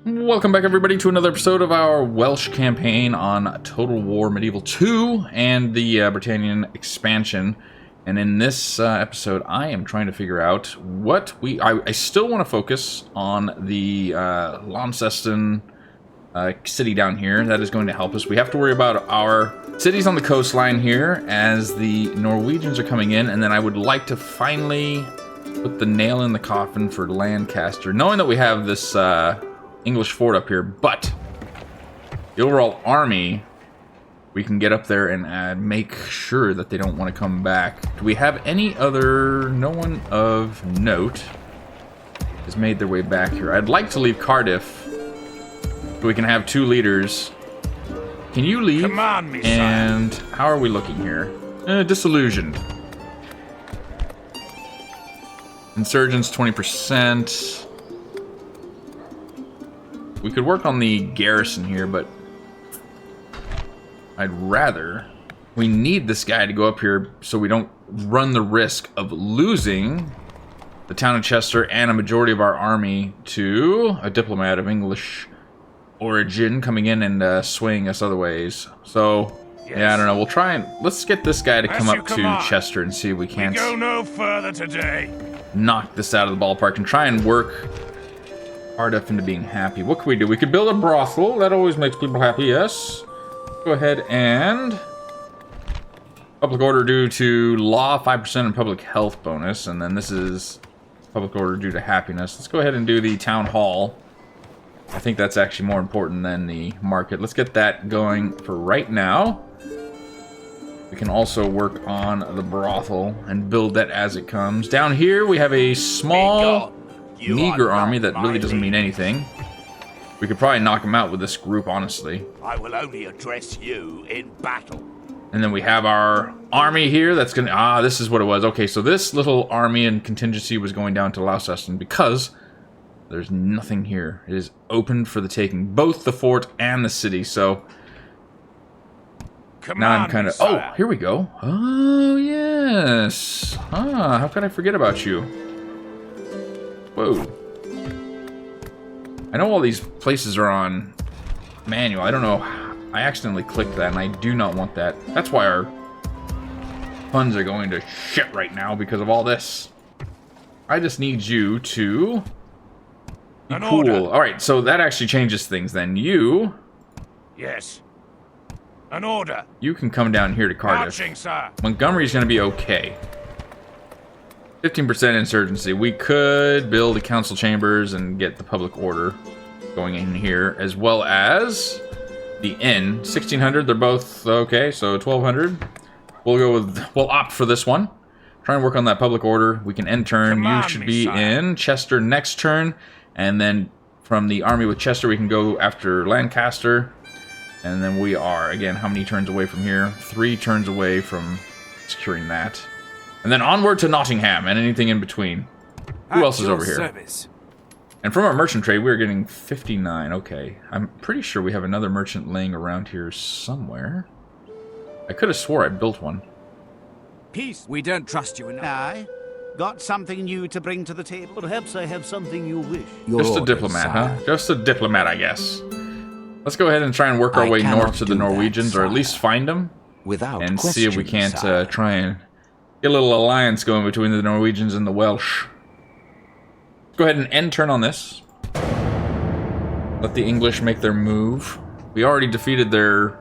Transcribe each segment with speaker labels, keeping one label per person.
Speaker 1: Welcome back, everybody, to another episode of our Welsh campaign on Total War Medieval 2 and the Britannian expansion. And in this episode, I am trying to figure out what I still want to focus on the Launceston city down here. That is going to help us. We have to worry about our cities on the coastline here as the Norwegians are coming in. And then I would like to finally put the nail in the coffin for Lancaster, knowing that we have this English fort up here, but the overall army, we can get up there and make sure that they don't want to come back. Do we have any other... No one of note has made their way back here. I'd like to leave Cardiff so we can have two leaders. Can you leave?
Speaker 2: Command me,
Speaker 1: and sire. How are we looking here? Disillusioned. Insurgents 20%. We could work on the garrison here, but I'd rather... We need this guy to go up here so we don't run the risk of losing the town of Chester and a majority of our army to a diplomat of English origin coming in and swaying us other ways. So, yes. Yeah, I don't know. We'll try and... Let's get this guy to come up to Chester and see if we can't...
Speaker 2: We go no further today.
Speaker 1: Knock this out of the ballpark and try and work Cardiff into being happy. What can we do? We could build a brothel. That always makes people happy, yes. Go ahead and... Public order due to law, 5% and public health bonus. And then this is public order due to happiness. Let's go ahead and do the town hall. I think that's actually more important than the market. Let's get that going for right now. We can also work on the brothel and build that as it comes. Down here we have a small... meager army that really doesn't mean anything. We could probably knock them out with this group, honestly.
Speaker 2: I will only address you in battle.
Speaker 1: And then we have our army here that's gonna... Ah, this is what it was. Okay, so this little army and contingency was going down to Launceston because there's nothing here. It is open for the taking. Both the fort and the city, so...
Speaker 2: Come
Speaker 1: now
Speaker 2: on,
Speaker 1: I'm kind of...
Speaker 2: sire.
Speaker 1: Oh, here we go. Oh, yes. Ah, how could I forget about you? Whoa. I know all these places are on manual. I don't know. I accidentally clicked that, and I do not want that. That's why our funds are going to shit right now, because of all this. I just need you to be cool.
Speaker 2: Order.
Speaker 1: Alright, so that actually changes things then. You...
Speaker 2: Yes. An order.
Speaker 1: You can come down here to Cardiff.
Speaker 2: Marching, sir.
Speaker 1: Montgomery's going to be okay. 15% insurgency. We could build the council chambers and get the public order going in here, as well as the inn. 1600. They're both okay, so 1200. We'll go with. We'll opt for this one. Try and work on that public order. We can end turn. You should be in Chester next turn, and then from the army with Chester, we can go after Lancaster, and then we are again. How many turns away from here? 3 turns away from securing that. And then onward to Nottingham and anything in between. Who else is over here?
Speaker 3: Service.
Speaker 1: And from our merchant trade, we're getting 59. Okay. I'm pretty sure we have another merchant laying around here somewhere. I could have swore I built one.
Speaker 3: Peace. We don't trust you enough.
Speaker 4: I got something new to bring to the table. Perhaps I have something you wish.
Speaker 1: Just a diplomat, huh? Just a diplomat, I guess. Let's go ahead and try and work our way north to the Norwegians, or at least find them. And see if we can't try and... get a little alliance going between the Norwegians and the Welsh. Go ahead and end turn on this. Let the English make their move. We already defeated their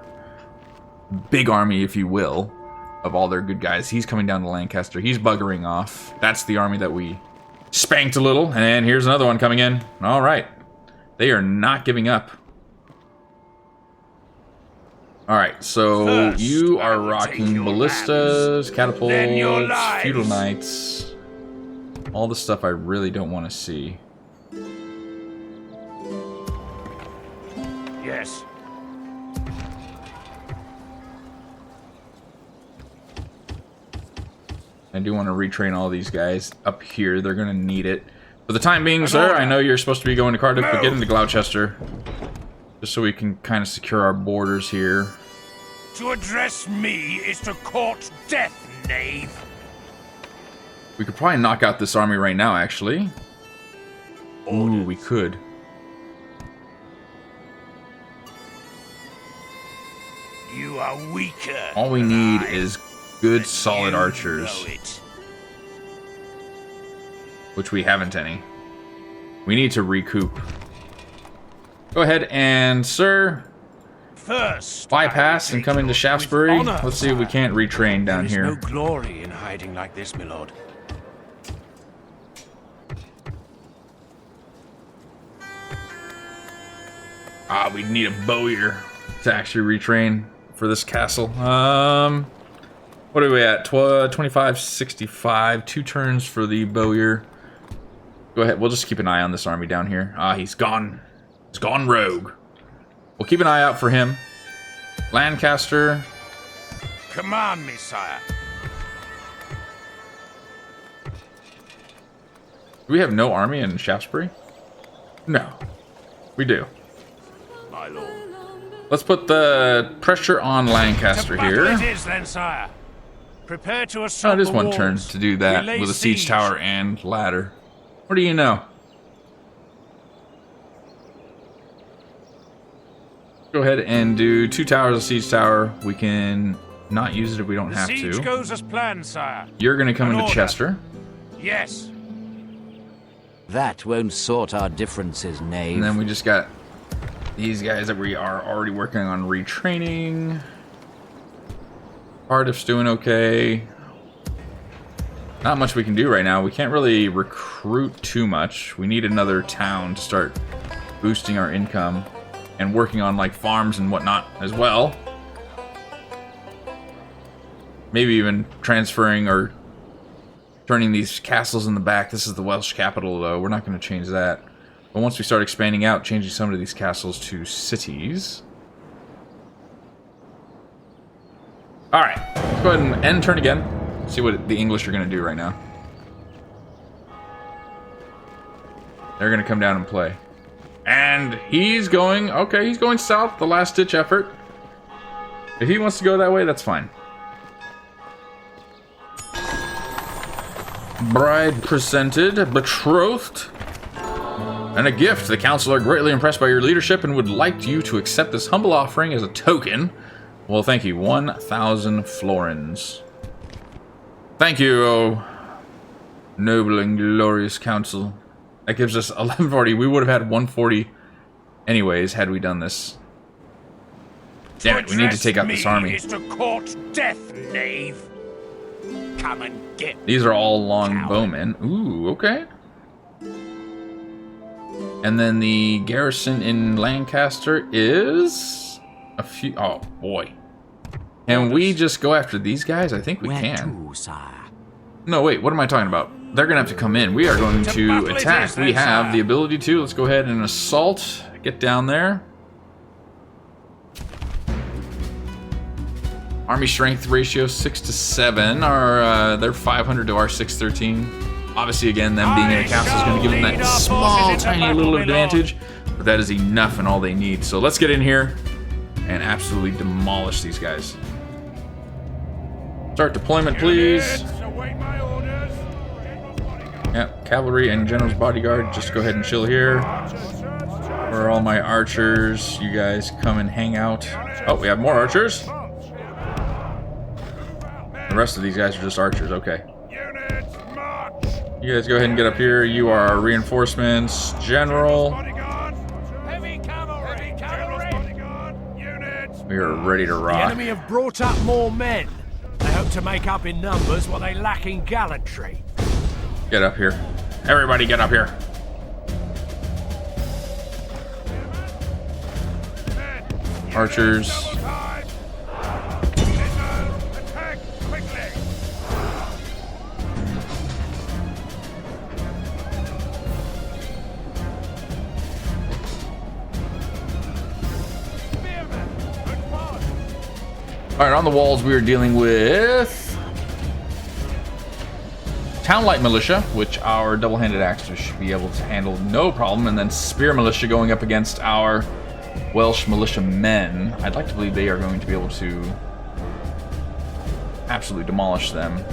Speaker 1: big army, if you will, of all their good guys. He's coming down to Lancaster. He's buggering off. That's the army that we spanked a little. And here's another one coming in. All right. They are not giving up. All right, so
Speaker 2: First,
Speaker 1: you are rocking ballistas, catapults, feudal knights, all the stuff I really don't want to see.
Speaker 2: Yes.
Speaker 1: I do want to retrain all these guys up here. They're going to need it. For the time being, sir, I know you're supposed to be going to Cardiff, but get into Gloucester. Just so we can kind of secure our borders here.
Speaker 2: To address me is to court death, knave.
Speaker 1: We could probably knock out this army right now, actually. Ooh, we could.
Speaker 2: You are weaker.
Speaker 1: All we
Speaker 2: than
Speaker 1: need
Speaker 2: I,
Speaker 1: is good,
Speaker 2: and
Speaker 1: solid
Speaker 2: you
Speaker 1: archers,
Speaker 2: know it.
Speaker 1: which we haven't any. We need to recoup. Go ahead and, sir,
Speaker 2: First,
Speaker 1: bypass and come into Shaftesbury. Let's see if we can't retrain down
Speaker 2: there is
Speaker 1: here.
Speaker 2: no glory in hiding like this, my lord.
Speaker 1: Ah, we need a bowyer to actually retrain for this castle. What are we at? 25, 65. 2 turns for the bowyer. Go ahead. We'll just keep an eye on this army down here. Ah, he's gone. He's gone rogue. We'll keep an eye out for him. Lancaster.
Speaker 2: Command me, sire.
Speaker 1: Do we have no army in Shaftesbury? No. We do.
Speaker 2: My lord.
Speaker 1: Let's put the pressure on Lancaster
Speaker 2: To battle
Speaker 1: here.
Speaker 2: it is, then, sire. Prepare to
Speaker 1: Oh,
Speaker 2: assault
Speaker 1: it is
Speaker 2: the
Speaker 1: one
Speaker 2: walls.
Speaker 1: turn to do
Speaker 2: We
Speaker 1: that
Speaker 2: lay
Speaker 1: with a siege tower and ladder. What do you know? Go ahead and do 2 towers of siege tower. We can not use it if we don't
Speaker 2: The
Speaker 1: have
Speaker 2: siege
Speaker 1: to.
Speaker 2: goes as planned, sire.
Speaker 1: You're going to come
Speaker 2: An
Speaker 1: into
Speaker 2: order.
Speaker 1: Chester.
Speaker 2: Yes.
Speaker 3: That won't sort our differences, knave.
Speaker 1: And then we just got these guys that we are already working on retraining. Cardiff's doing okay. Not much we can do right now. We can't really recruit too much. We need another town to start boosting our income and working on like farms and whatnot as well. Maybe even transferring or turning these castles in the back. This is the Welsh capital though. We're not going to change that. But once we start expanding out, changing some of these castles to cities. Alright, let's go ahead and end turn again. See what the English are going to do right now. They're going to come down and play. And he's going... Okay, he's going south. The last-ditch effort. If he wants to go that way, that's fine. Bride presented. Betrothed. And a gift. The council are greatly impressed by your leadership and would like you to accept this humble offering as a token. Well, thank you. 1,000 florins. Thank you, oh noble and glorious council. That gives us 1140. We would have had 140 anyways had we done this. Damn it, we need to take out this army.
Speaker 2: Is to court death, knave. Come and get
Speaker 1: These are all long
Speaker 2: coward.
Speaker 1: bowmen. Ooh, okay. And then the garrison in Lancaster is a few... Oh, boy. Can we just go after these guys? I think we
Speaker 3: Where
Speaker 1: can.
Speaker 3: to, sire?
Speaker 1: No, wait, what am I talking about? They're going to have to come in. We are going to
Speaker 2: battle it
Speaker 1: attack.
Speaker 2: is,
Speaker 1: We
Speaker 2: then,
Speaker 1: have
Speaker 2: sir.
Speaker 1: the ability to. Let's go ahead and assault. Get down there. Army strength ratio 6 to 7. They're 500 to our 613. Obviously, again, them being in a castle is going to give them
Speaker 2: lead
Speaker 1: that
Speaker 2: our
Speaker 1: small,
Speaker 2: forces into
Speaker 1: tiny
Speaker 2: battle,
Speaker 1: little
Speaker 2: my lord.
Speaker 1: advantage. But that is enough and all they need. So let's get in here and absolutely demolish these guys. Start deployment, please.
Speaker 2: Units, await my orders. General's bodyguard.
Speaker 1: Yep, cavalry and general's bodyguard. Just go ahead and chill here. Where are all my archers? You guys come and hang out. Oh, we have more archers. The rest of these guys are just archers. Okay.
Speaker 2: Units, march.
Speaker 1: You guys go ahead and get up here. You are our reinforcements. General.
Speaker 2: Bodyguard. Heavy cavalry. General's bodyguard. Units.
Speaker 1: We are ready to
Speaker 5: The
Speaker 1: rock.
Speaker 5: enemy have brought up more men. They hope to make up in numbers what they lack in gallantry.
Speaker 1: Get up here. Everybody get up here. Archers.
Speaker 2: Time. Missiles, attack quickly. Spearmen, advance.
Speaker 1: Alright, on the walls we are dealing with Town Light Militia, which our double-handed axes should be able to handle no problem, and then Spear Militia going up against our Welsh Militia men. I'd like to believe they are going to be able to absolutely demolish them.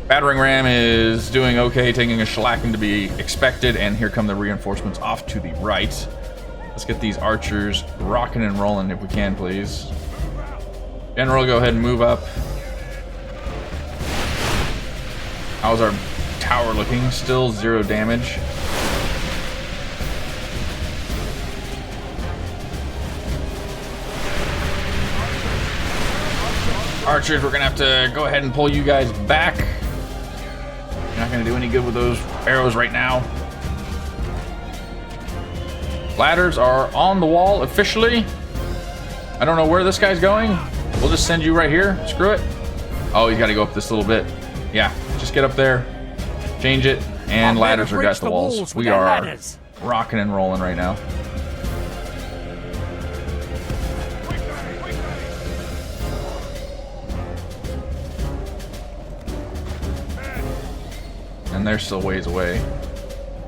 Speaker 1: Battering Ram is doing okay, taking a shellacking to be expected, and here come the reinforcements off to the right. Let's get these archers rocking and rolling if we can, please. General, go ahead and move up. How's our tower looking? Still 0 damage. Archers, we're gonna have to go ahead and pull you guys back. You're not gonna do any good with those arrows right now. Ladders are on the wall officially. I don't know where this guy's going. We'll just send you right here. Screw it. Oh, he's got to go up this little bit. Yeah, just get up there, change it, and ladders are got the walls. We are rocking and rolling right now. And they're still ways away.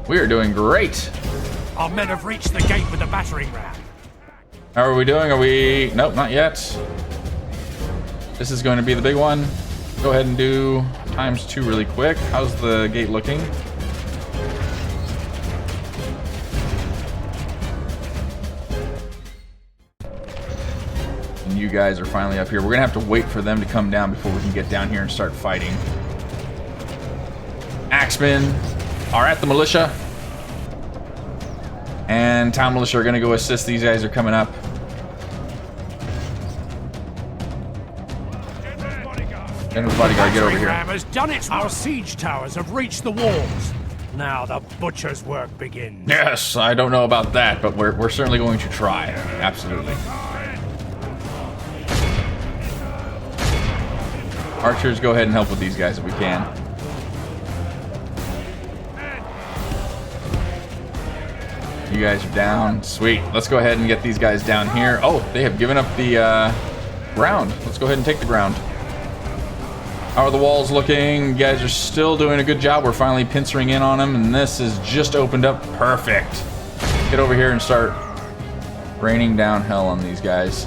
Speaker 1: We are doing great.
Speaker 5: Our men have reached the gate with the battering ram.
Speaker 1: How are we doing? Are we... Nope, not yet. This is going to be the big one. Go ahead and do ×2 really quick. How's the gate looking? And you guys are finally up here. We're going to have to wait for them to come down before we can get down here and start fighting. Axemen are at the militia. And town militia are going to go assist. These guys are coming up. General's bodyguard, get over here.
Speaker 5: Has done it. Our siege towers have reached the walls. Now the butcher's work begins.
Speaker 1: Yes, I don't know about that, but we're certainly going to try. Absolutely. Archers, go ahead and help with these guys if we can. You guys are down. Sweet. Let's go ahead and get these guys down here. Oh, they have given up the ground. Let's go ahead and take the ground. How are the walls looking? You guys are still doing a good job. We're finally pincering in on them, and this is just opened up. Perfect. Get over here and start raining down hell on these guys.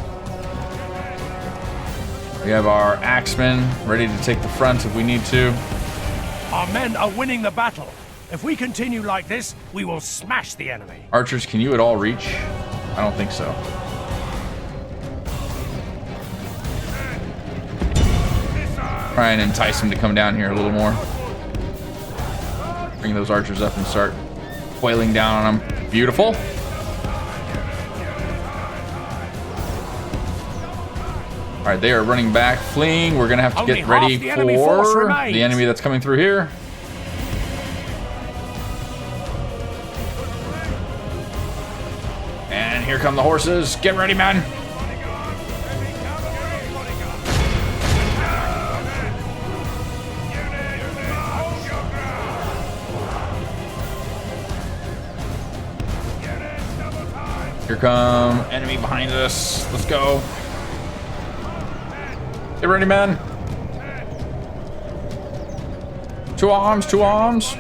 Speaker 1: We have our axemen ready to take the front if we need to.
Speaker 5: Our men are winning the battle. If we continue like this, we will smash the enemy.
Speaker 1: Archers, can you at all reach? I don't think so. Try and entice them to come down here a little more. Bring those archers up and start coiling down on them. Beautiful. All right, they are running back, fleeing. We're gonna have to get ready for the enemy that's coming through here. And here come the horses. Get ready, men. Here come enemy behind us. Let's go. Get ready, men. 2 arms, 2 arms.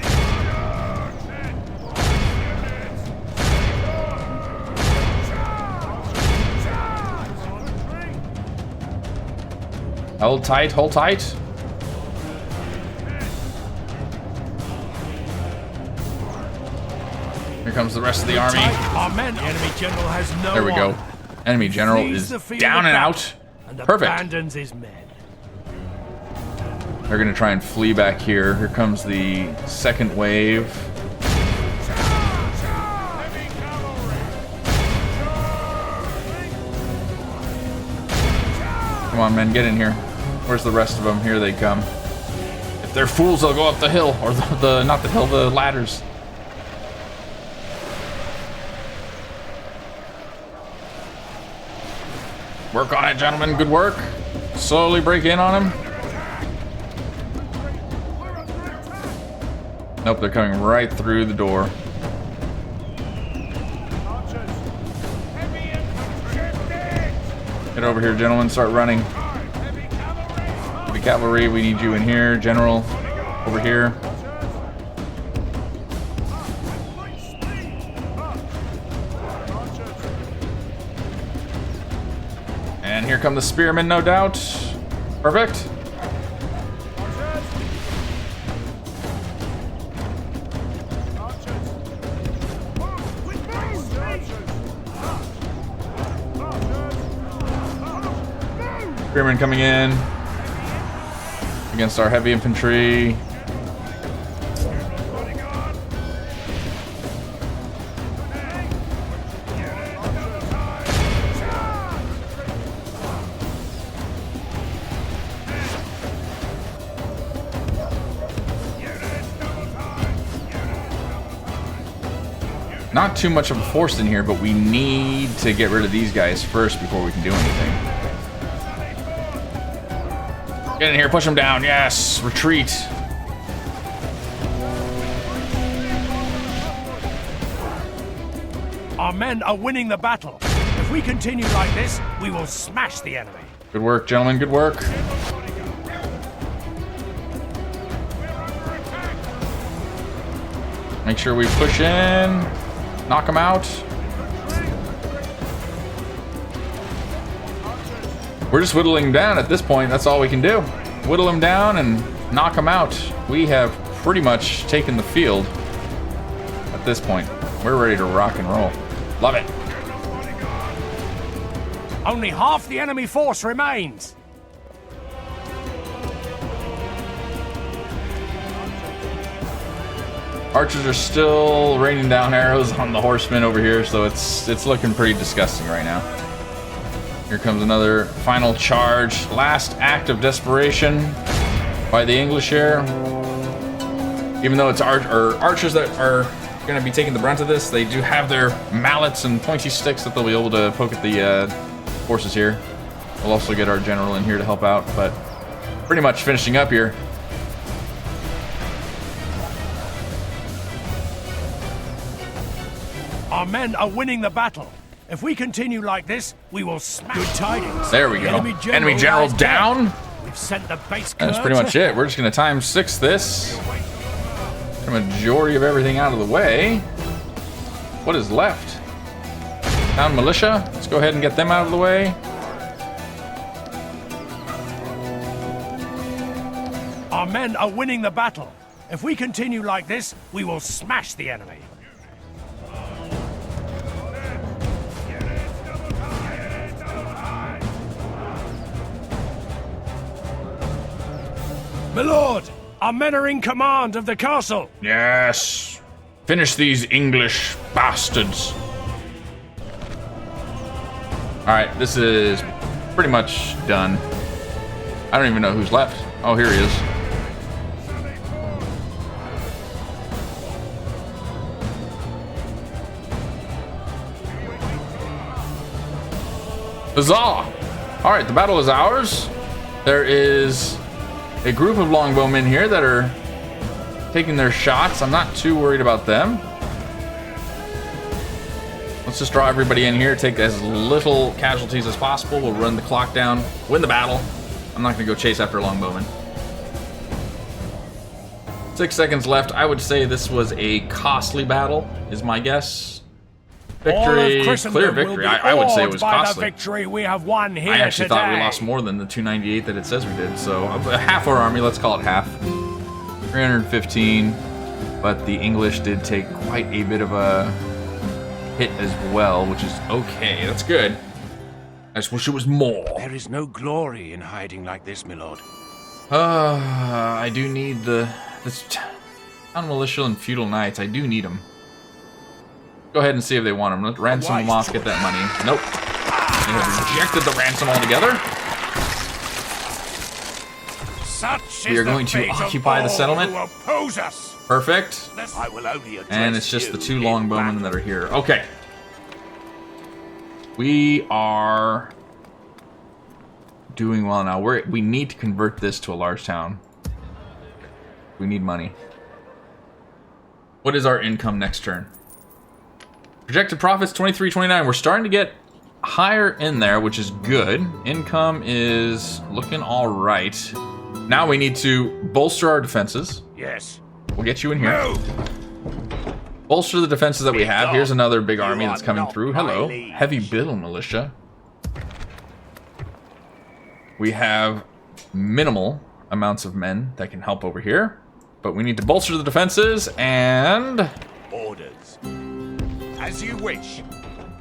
Speaker 1: Hold tight, hold tight. Here comes the rest of the army.
Speaker 5: Our men, the enemy general has no.
Speaker 1: There we go. Enemy general is down and out. Perfect.
Speaker 5: Abandons his men.
Speaker 1: They're gonna try and flee back here. Here comes the second wave. Come on, men, get in here. Where's the rest of them? Here they come. If they're fools, they'll go up the hill, or not the hill, the ladders. Work on it, gentlemen. Good work. Slowly break in on him. Nope, they're coming right through the door. Get over here, gentlemen. Start running. The cavalry, we need you in here. General, over here. And here come the spearmen, no doubt. Perfect. Spearmen coming in against our heavy infantry. Not too much of a force in here, but we need to get rid of these guys first before we can do anything. Get in here, push them down. Yes, retreat.
Speaker 5: Our men are winning the battle. If we continue like this, we will smash the enemy.
Speaker 1: Good work, gentlemen, good work. Make sure we push in. Knock them out. We're just whittling down at this point. That's all we can do. Whittle them down and knock them out. We have pretty much taken the field at this point. We're ready to rock and roll. Love it.
Speaker 5: Only half the enemy force remains.
Speaker 1: Archers are still raining down arrows on the horsemen over here, so it's looking pretty disgusting right now. Here comes another final charge. Last act of desperation by the English here. Even though it's archers that are going to be taking the brunt of this, they do have their mallets and pointy sticks that they'll be able to poke at the forces here. We'll also get our general in here to help out, but pretty much finishing up here.
Speaker 5: Our men are winning the battle. If we continue like this, we will smash. Good tidings.
Speaker 1: There we go. Enemy general down.
Speaker 5: We've sent the base.
Speaker 1: That's pretty much it. We're just going to ×6 this. The majority of everything out of the way. What is left? Town militia. Let's go ahead and get them out of the way.
Speaker 5: Our men are winning the battle. If we continue like this, we will smash the enemy. My lord, our men are in command of the castle.
Speaker 1: Yes. Finish these English bastards. Alright, this is pretty much done. I don't even know who's left. Oh, here he is. Huzzah! Alright, the battle is ours. There is a group of longbowmen here that are taking their shots. I'm not too worried about them. Let's just draw everybody in here, take as little casualties as possible. We'll run the clock down, win the battle. I'm not going to go chase after longbowmen. 6 seconds left. I would say this was a costly battle, is my guess. Victory, clear victory. I would say it was costly.
Speaker 5: Victory we have won here
Speaker 1: I actually
Speaker 5: today.
Speaker 1: thought we lost more than the 298 that it says we did. So half our army, let's call it half. 315, but the English did take quite a bit of a hit as well, which is okay. That's good. I just wish it was more.
Speaker 2: There is no glory in hiding like this, my lord.
Speaker 1: I do need this town militia and feudal knights. I do need them. Go ahead and see if they want them. Let's ransom them off, get that money. Nope. They have rejected the ransom altogether.
Speaker 2: Such
Speaker 1: We are going to occupy the settlement.
Speaker 2: Oppose us.
Speaker 1: Perfect.
Speaker 2: I will only address
Speaker 1: And it's just the two
Speaker 2: you
Speaker 1: longbowmen
Speaker 2: in
Speaker 1: that are here. Okay. We are doing well now. We need to convert this to a large town. We need money. What is our income next turn? Projected profits 23.29. We're starting to get higher in there, which is good. Income is looking all right. Now we need to bolster our defenses.
Speaker 2: Yes.
Speaker 1: We'll get you in here.
Speaker 2: Move.
Speaker 1: Bolster the defenses that we have. Here's another big army that's coming
Speaker 2: not
Speaker 1: through.
Speaker 2: my
Speaker 1: Hello.
Speaker 2: liege.
Speaker 1: Heavy Biddle Militia. We have minimal amounts of men that can help over here. But we need to bolster the defenses and...
Speaker 2: Orders. As you wish.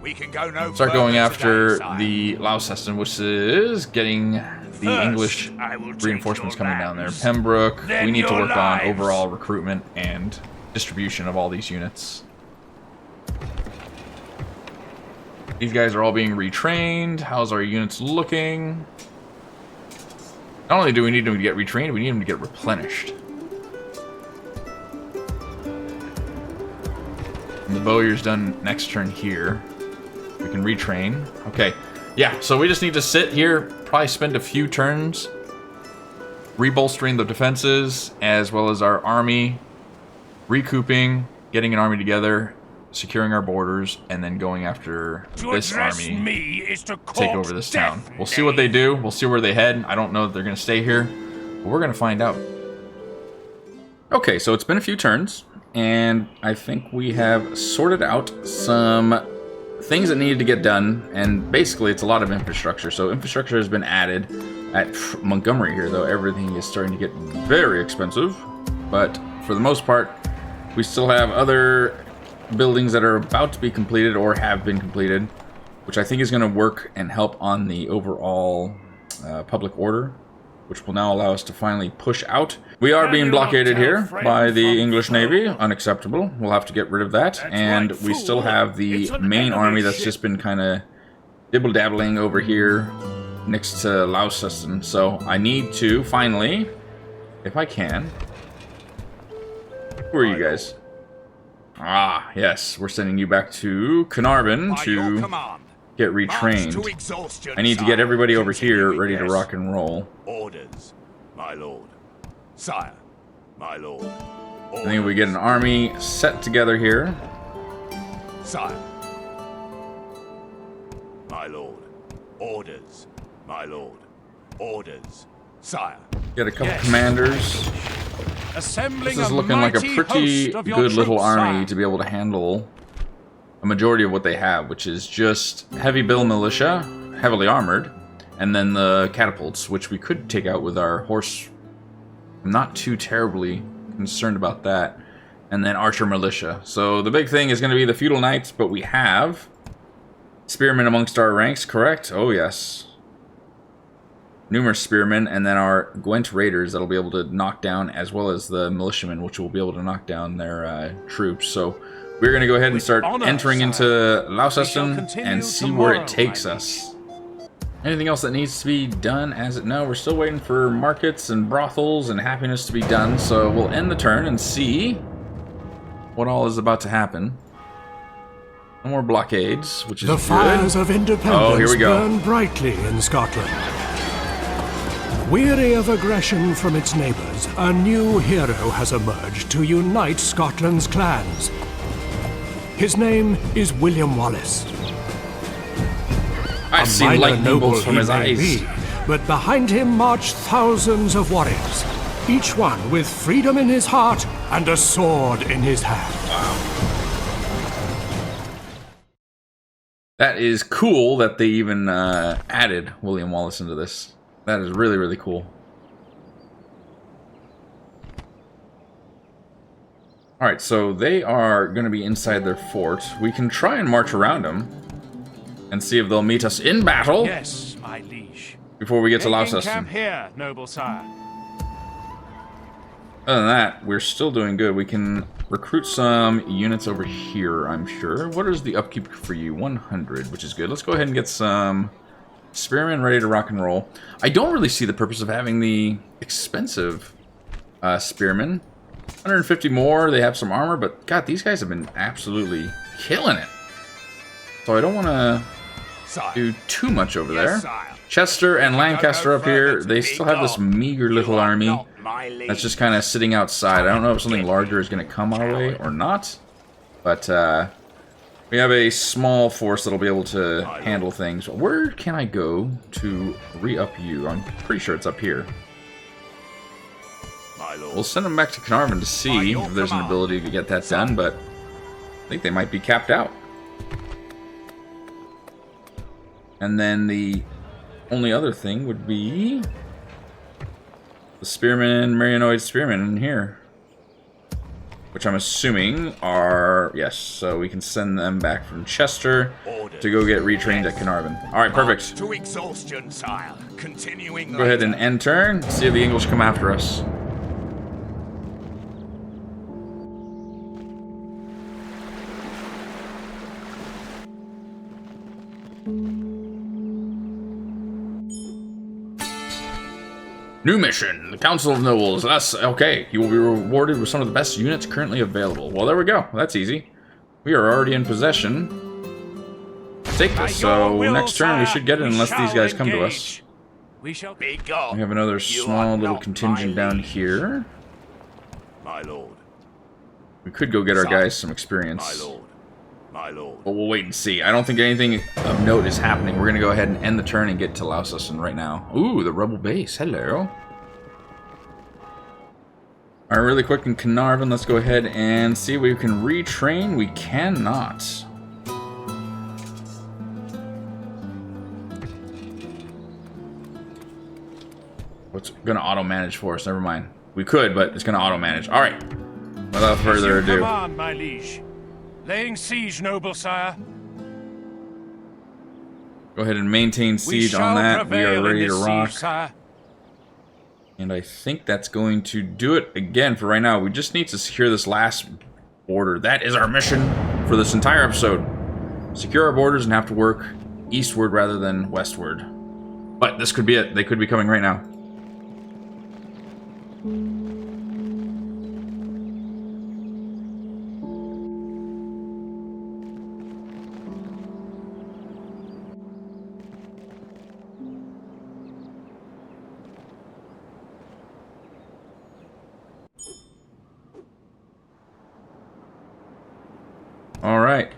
Speaker 2: We can go no
Speaker 1: start going
Speaker 2: further
Speaker 1: after
Speaker 2: today, sire.
Speaker 1: the Lauceston, which is getting the
Speaker 2: First,
Speaker 1: English
Speaker 2: I will take
Speaker 1: reinforcements
Speaker 2: your
Speaker 1: coming down there.
Speaker 2: lands,
Speaker 1: Pembroke,
Speaker 2: then
Speaker 1: we need to
Speaker 2: your
Speaker 1: work on
Speaker 2: lives.
Speaker 1: overall recruitment and distribution of all these units. These guys are all being retrained. How's our units looking? Not only do we need them to get retrained, we need them to get replenished. And the Bowyer's done next turn here. We can retrain. Okay. Yeah, so we just need to sit here, probably spend a few turns rebolstering the defenses, as well as our army, recouping, getting an army together, securing our borders, and then going after this army
Speaker 2: Me is to
Speaker 1: take over this town. We'll see what they do. We'll see where they head. I don't know if they're going to stay here, but we're going to find out. Okay, so it's been a few turns, and I think we have sorted out some things that needed to get done, and basically it's a lot of infrastructure. So infrastructure has been added at Montgomery here, though everything is starting to get very expensive. But for the most part, we still have other buildings that are about to be completed or have been completed, which I think is going to work and help on the overall public order, which will now allow us to finally push out. We are being blockaded here by the English Navy. Unacceptable. We'll have to get rid of that. And we still have the main army that's just been kind of dibble-dabbling over here next to Launceston. So I need to finally, if I can... Who are you guys? Ah, yes. We're sending you back to Carnarvon to get retrained. I need to get everybody over here ready to rock and roll.
Speaker 2: Orders, my lord. Sire, my lord.
Speaker 1: I think we get an army set together here.
Speaker 2: Sire, my lord. Orders, my lord. Orders, sire.
Speaker 1: Get a couple commanders.
Speaker 5: Assembling
Speaker 1: This is
Speaker 5: a
Speaker 1: looking like a
Speaker 5: mighty
Speaker 1: pretty
Speaker 5: host of your
Speaker 1: good little
Speaker 5: troops,
Speaker 1: army
Speaker 5: sire.
Speaker 1: to be able to handle a majority of what they have, which is just heavy bill militia, heavily armored, and then the catapults, which we could take out with our horse. I'm not too terribly concerned about that. And then archer militia. So the big thing is going to be the feudal knights, but we have spearmen amongst our ranks, correct? Oh, yes. Numerous spearmen, and then our Gwent raiders that'll be able to knock down, as well as the militiamen, which will be able to knock down their troops. So we're going to go ahead and start entering into Launceston and see where it takes us. Anything else that needs to be done as it... No, we're still waiting for markets and brothels and happiness to be done. So we'll end the turn and see what all is about to happen. No more blockades, which is
Speaker 5: The
Speaker 1: good.
Speaker 5: fires of independence
Speaker 1: Oh, here we go.
Speaker 5: burn brightly in Scotland. Weary of aggression from its neighbours, a new hero has emerged to unite Scotland's clans. His name is William Wallace.
Speaker 1: I see
Speaker 5: Minor
Speaker 1: lightning
Speaker 5: noble
Speaker 1: bolts from
Speaker 5: he
Speaker 1: his
Speaker 5: may
Speaker 1: eyes.
Speaker 5: be, but behind him march thousands of warriors, each one with freedom in his heart and a sword in his hand.
Speaker 1: That is cool that they even added William Wallace into this. That is really, really cool. Alright, so they are going to be inside their fort. We can try and march around them and see if they'll meet us in battle
Speaker 5: Yes, my liege.
Speaker 1: before we get to
Speaker 5: Taking
Speaker 1: Launceston.
Speaker 5: camp here, noble sire.
Speaker 1: Other than that, we're still doing good. We can recruit some units over here, I'm sure. What is the upkeep for you? 100, which is good. Let's go ahead and get some spearmen ready to rock and roll. I don't really see the purpose of having the expensive spearmen. 150 more, they have some armor, but God, these guys have been absolutely killing it. So I don't want to do too much over there. Chester and Lancaster up here, they still have this meager little army that's just kind of sitting outside. I don't know if something larger is going to come our way or not, but we have a small force that'll be able to handle things. Where can I go to re-up you? I'm pretty sure it's up here. We'll send them back to Carnarvon to see if there's an ability to get that done, but I think they might be capped out. And then the only other thing would be the spearmen, Marinoid spearmen in here, which I'm assuming are, yes, so we can send them back from Chester. to go get retrained at Carnarvon. Alright, perfect.
Speaker 2: To exhaustion, sire. Continuing.
Speaker 1: Go ahead and end turn. See if the English come after us. New mission, the Council of Nobles. That's okay. You will be rewarded with some of the best units currently available. Well, there we go. That's easy. We are already in possession. Take this. So next turn we should get it unless these guys come to us.
Speaker 2: We shall be gone.
Speaker 1: We have another small little contingent down here.
Speaker 2: My lord.
Speaker 1: We could go get our guys some experience.
Speaker 2: My lord. My lord.
Speaker 1: But we'll wait and see. I don't think anything of note is happening. We're going to go ahead and end the turn and get to Lausussen right now. Ooh, the rebel base. Hello. Alright, really quick in Carnarvon, let's go ahead and see if we can retrain. We cannot. What's going to auto-manage for us? Never mind. We could, but it's going to auto-manage. Alright. Without further ado.
Speaker 2: Command, my liege. Laying siege, noble sire.
Speaker 1: Go ahead and maintain siege on that. We are ready to rock.
Speaker 2: Siege,
Speaker 1: and I think that's going to do it again for right now. We just need to secure this last border. That is our mission for this entire episode. Secure our borders and have to work eastward rather than westward. But this could be it. They could be coming right now. Alright.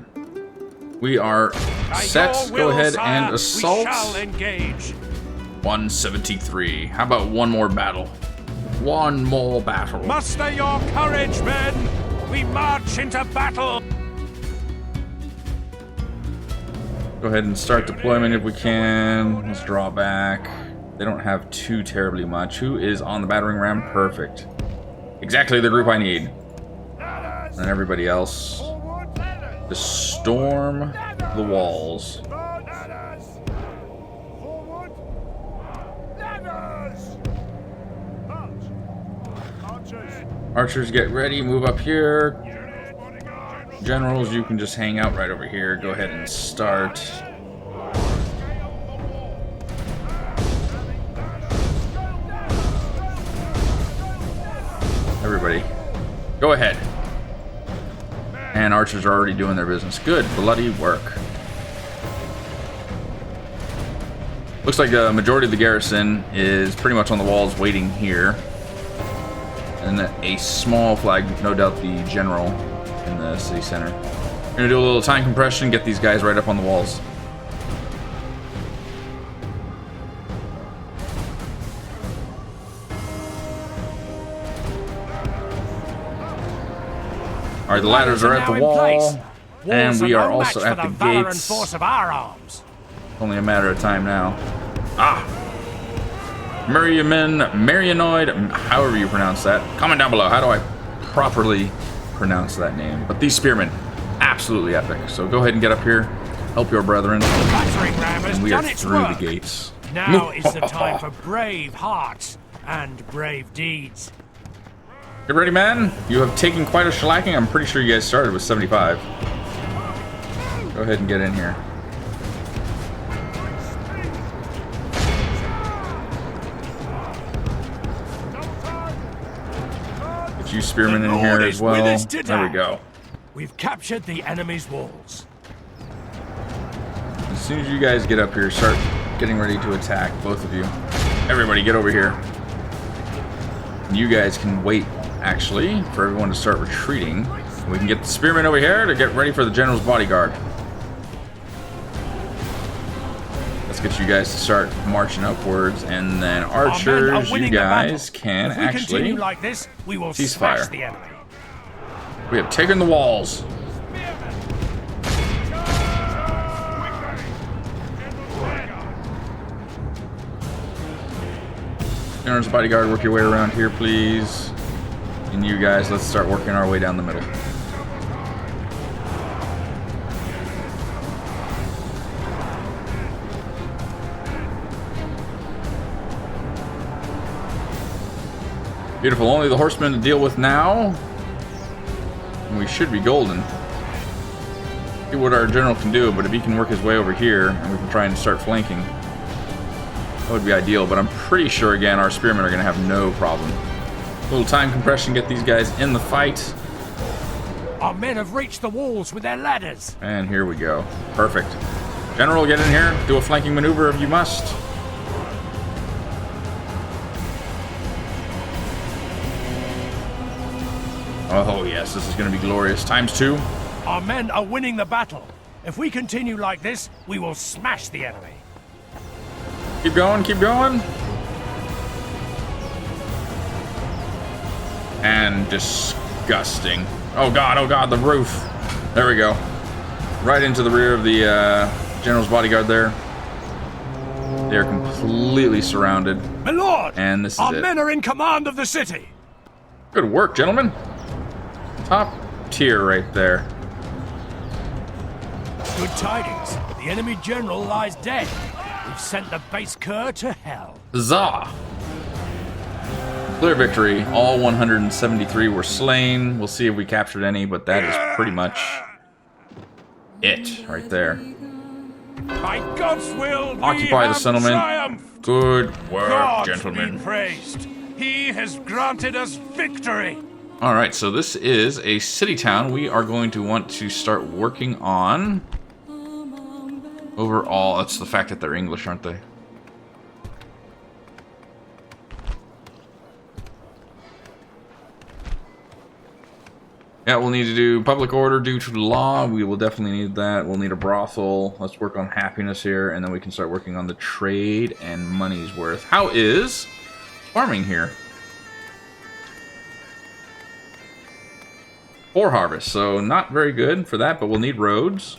Speaker 1: We are set. Go ahead and assault. 173. How about one more battle? One more battle.
Speaker 2: Muster your courage, men! We march into battle!
Speaker 1: Go ahead and start deployment if we can. Let's draw back. They don't have too terribly much. Who is on the battering ram? Perfect. Exactly the group I need. And everybody else. To storm the walls. Archers, get ready. Move up here. Generals, you can just hang out right over here. Go ahead and start. Everybody, go ahead. And archers are already doing their business. Good, bloody work. Looks like the majority of the garrison is pretty much on the walls waiting here. And a small flag, no doubt the general in the city center. We're gonna do a little time compression, get these guys right up on the walls. Alright, the ladders are at the wall, and we are also at the gates.
Speaker 2: Force of our arms.
Speaker 1: Only a matter of time now. Ah! Marionoid, however you pronounce that. Comment down below, how do I properly pronounce that name? But these spearmen, absolutely epic. So go ahead and get up here, help your brethren, and we are through the gates.
Speaker 2: Now is the time for brave hearts and brave deeds.
Speaker 1: Get ready, man. You have taken quite a shellacking. I'm pretty sure you guys started with 75. Go ahead and get in here. Get you spearmen in here as well. There we go.
Speaker 2: We've captured the enemy's walls.
Speaker 1: As soon as you guys get up here, start getting ready to attack, both of you. Everybody get over here. And you guys can wait, actually, for everyone to start retreating. We can get the spearmen over here to get ready for the general's bodyguard. Let's get you guys to start marching upwards, and then archers, you guys can actually
Speaker 2: like this, we will
Speaker 1: ceasefire.
Speaker 2: The enemy.
Speaker 1: We have taken the walls. General's bodyguard, work your way around here, please. And you guys, let's start working our way down the middle. Beautiful. Only the horsemen to deal with now. And we should be golden. See what our general can do, but if he can work his way over here, and we can try and start flanking, that would be ideal. But I'm pretty sure, again, our spearmen are going to have no problem. A little time compression, get these guys in the fight.
Speaker 2: Our men have reached the walls with their ladders.
Speaker 1: And here we go. Perfect. General, get in here. Do a flanking maneuver if you must. Oh, yes, this is going to be glorious. ×2.
Speaker 2: Our men are winning the battle. If we continue like this, we will smash the enemy.
Speaker 1: Keep going, keep going. And disgusting. Oh god, the roof. There we go. Right into the rear of the general's bodyguard there. They are completely surrounded.
Speaker 2: My lord!
Speaker 1: And this is
Speaker 2: our
Speaker 1: it.
Speaker 2: men are in command of the city.
Speaker 1: Good work, gentlemen. Top tier right there.
Speaker 2: Good tidings. The enemy general lies dead. We've sent the base cur to hell.
Speaker 1: Huzzah! Clear victory. All 173 were slain. We'll see if we captured any, but that is pretty much it right there.
Speaker 2: By God's will,
Speaker 1: Occupy the settlement.
Speaker 2: Triumphed.
Speaker 1: Good work,
Speaker 2: God
Speaker 1: gentlemen.
Speaker 2: be praised. He has granted us victory.
Speaker 1: Alright, so this is a city town. We are going to want to start working on overall. That's the fact that they're English, aren't they? Yeah, we'll need to do public order due to the law. We will definitely need that. We'll need a brothel. Let's work on happiness here, and then we can start working on the trade and money's worth. How is farming here? 4 harvests, so not very good for that, but we'll need roads.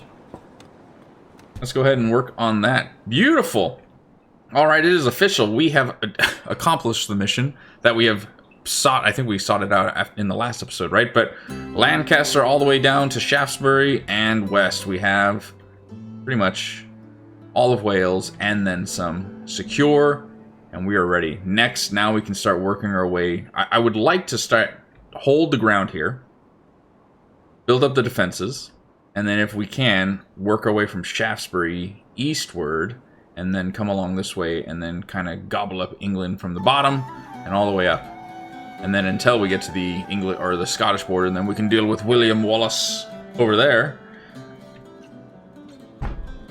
Speaker 1: Let's go ahead and work on that. Beautiful! Alright, it is official. We have accomplished the mission that we have sought. I think we sought it out in the last episode, right? But Lancaster all the way down to Shaftesbury and west. We have pretty much all of Wales and then some secure, and we are ready. Next, now we can start working our way. I would like to hold the ground here, build up the defenses, and then if we can, work our way from Shaftesbury eastward, and then come along this way, and then kind of gobble up England from the bottom and all the way up. And then until we get to the English or the Scottish border, and then we can deal with William Wallace over there.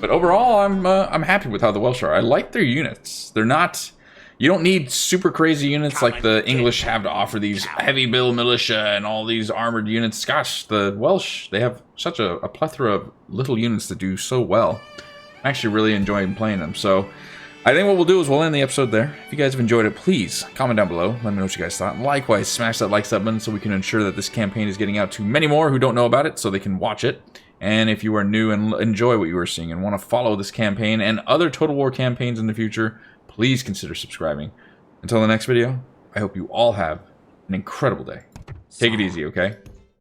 Speaker 1: But overall, I'm happy with how the Welsh are. I like their units. They're not. You don't need super crazy units like the English have to offer, these heavy bill militia and all these armored units. Gosh, the Welsh, they have such a plethora of little units that do so well. I'm actually really enjoying playing them. So I think what we'll do is we'll end the episode there. If you guys have enjoyed it, please comment down below. Let me know what you guys thought. Likewise, smash that like button so we can ensure that this campaign is getting out to many more who don't know about it so they can watch it. And if you are new and enjoy what you are seeing and want to follow this campaign and other Total War campaigns in the future, please consider subscribing. Until the next video, I hope you all have an incredible day. Take it easy, okay?